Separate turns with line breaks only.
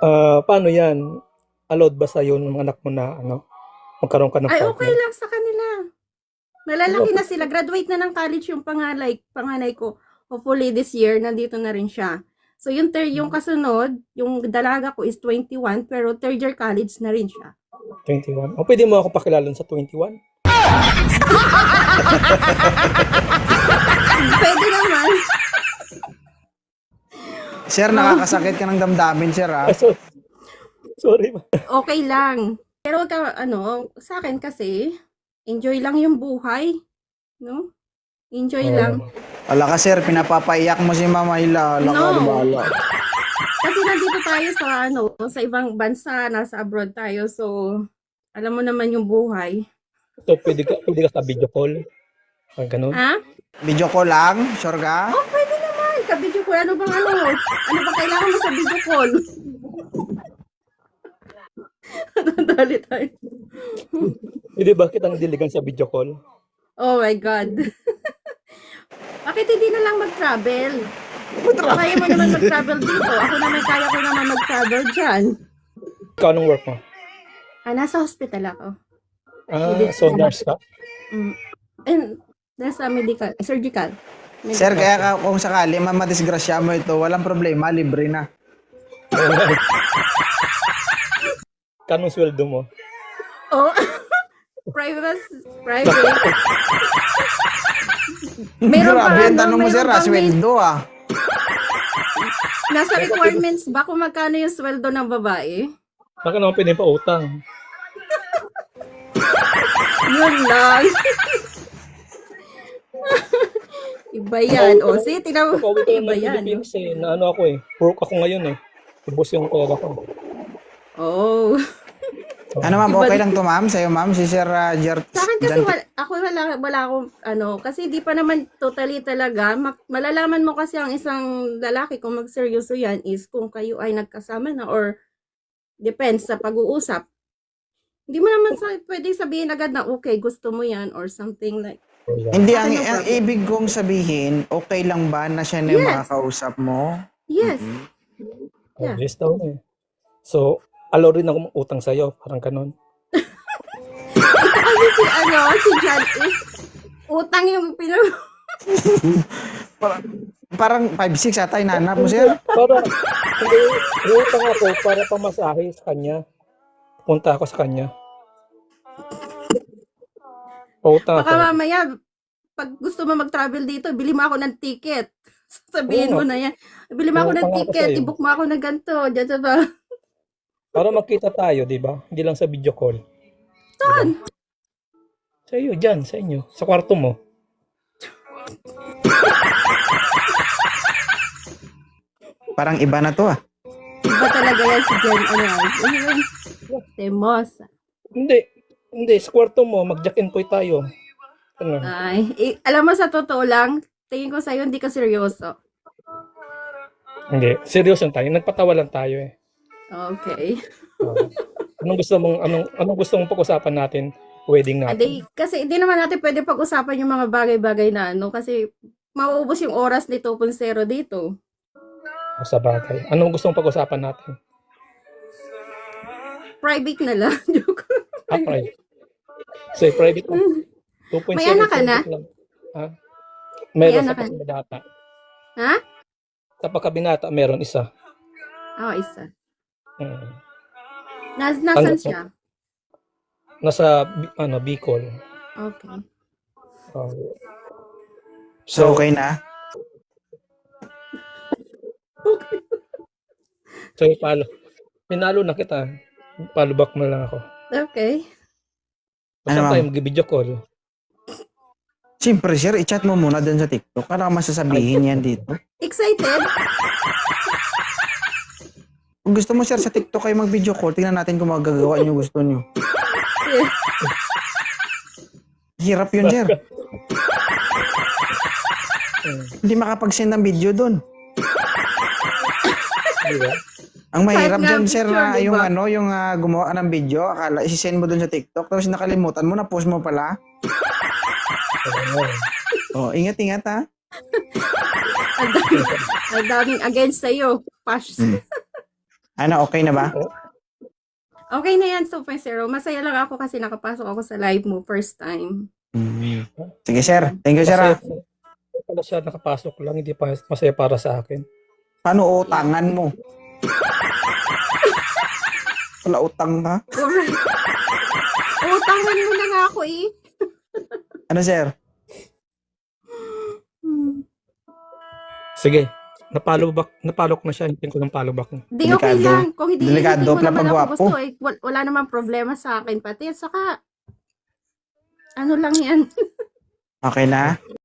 Paano yan? Allowed ba sa'yo ng mga anak mo na magkaroon ka ng
Ay, okay
partner?
lang sa kanila. Malalaki na sila. Graduate na ng college yung panganay ko. Hopefully this year, nandito na rin siya. So, yung kasunod, yung dalaga ko is 21, pero third year college na rin siya.
21. O pwede mo ako pakilalan sa 21?
Pwede naman.
Sir, nakakasakit ka ng damdamin, sir, ha?
Sorry.
Okay lang. Pero sa akin kasi, enjoy lang yung buhay. No? Enjoy lang.
Wala ka, sir, pinapapaiyak mo si Mama Hila. Wala ka,
No.
bala.
Kasi nandito tayo sa ibang bansa, nasa abroad tayo. So, alam mo naman yung buhay.
So, pwede ka sa video call? Ganun?
Ha?
Video ko lang, sure ka?
Oh, pwede naman. Ka-video call. Ano bang Ano bang kailangan mo sa video call? Nadali tayo.
Hindi ba kitang diligan sa video call?
Oh my God. Bakit hindi na lang mag-travel? Kaya mo naman mag-travel dito. Ako naman, kaya ko naman mag-travel dyan.
Ikaw, anong work mo?
Nasa hospital ako.
So nurse ka?
And nasa surgical.
Sir, kaya kung sakali mamadisgrasya mo ito, walang problema, libre na.
Kanong sweldo mo?
Oh, private. Meron pa
Grabe, ang tanong mo, sir,
meron pang
sweldo, ah.
nasa requirements ba kung magkano yung sweldo ng babae?
Baka naman pwede pa utang.
Yun lang. Iba yan. O, sige, tingnan mo.
Pauwi ko
Iba
ng
yan.
Philippines na ako eh. Broke ako ngayon eh. Ubus yung pera ko.
Oh.
Ano, ma'am, okay lang to, ma'am? Sa'yo, ma'am, si Sir Gert.
Sa akin kasi wala akong kasi di pa naman totally talaga. Malalaman mo kasi ang isang lalaki kung magseryoso yan is kung kayo ay nagkasama na or depends sa pag-uusap. Hindi mo naman pwede sabihin agad na okay, gusto mo yan or something like.
Hindi, ang ibig kong sabihin, okay lang ba na siya na yung
Yes.
makakausap mo?
Yes.
Yeah. Yes daw na eh. So, allow rin ako utang sa'yo. Parang kanon.
Kasi si John is utang yung
Parang 5'6" ata inanap mo, sir.
Para, hindi, utang ako para pamasahe sa kanya. Punta ako sa kanya. Utang
Baka
ako.
mamaya, pag gusto mo mag-travel dito, bili mo ako ng ticket. Sabihin mo na yan. Bili mo ako ng
Utang ako
ticket,
sa'yo.
i-book mo ako ng ganito. Diyan sa ba?
Para magkita tayo, di ba? Hindi lang sa video call.
Saan?
Sa iyo, dyan, sa inyo. Sa kwarto mo.
Parang iba na to, ah.
Iba talaga yan si Jen. Temosa.
Hindi. Sa kwarto mo, mag-jack-in point tayo. Ano?
Ay, alam mo sa totoo lang, tingin ko sa'yo hindi ka seryoso.
Hindi. Seryoso tayo. Nagpatawa lang tayo eh.
Okay.
Anong gusto mong pag-usapan natin? Wedding natin.
Kasi hindi naman natin pwede pag-usapan yung mga bagay-bagay na kasi mauubos yung oras ni 2.0 dito.
Sa bagay. Anong gusto mong pag-usapan natin?
Private na lang. Joke.
Private. So, private lang. 2.0.
May anak ka na?
Lang. Ha? Meron
anak
sa
ka?
pagkabinata.
Ha?
Sa pagkabinata, meron isa.
Isa.
Hmm.
Nasaan siya?
Nasa, Bicol.
Okay.
So, okay na?
So, pinalo na kita. Follow back mo lang ako.
Okay.
Basta
Ano,
tayo
ma'am?
mag-video call.
Siyempre, sir, i-chat mo muna dun sa TikTok. Ano ka masasabihin yan dito?
Excited?
Kung gusto mo, sir, sa TikTok kayo mag-video call, tingnan natin kung magagawa nyo gusto nyo. Hirap yun, sir. Hindi makapag-send ng video dun.
Diba?
Ang mahirap
Kahit nga
dyan, sir,
picture,
na
diba?
yung gumawa ka ng video, akala isi-send mo dun sa TikTok, tapos nakalimutan mo, na-post mo pala. Oh, ingat-ingat, ha?
Ang daming against sa'yo. Pash.
Ano, okay na ba?
Okay na yan, 2.0. Masaya lang ako kasi nakapasok ako sa live mo first time.
Sige, sir. Thank you, sir.
Masaya
ah.
pala siya nakapasok lang, hindi pa masaya para sa akin.
Paano utangan mo? Wala utang ka?
Correct. Utangan mo na nga ako eh.
Ano, sir?
Sige, napalo ko na siya, hintayin ko ng follow back.
Di okay
Delikado.
lang. Kung hindi
Delikado,
ko naman
pagwapo.
ako gusto eh. Wala namang problema sa akin pati. Saka, ano lang yan.
Okay na?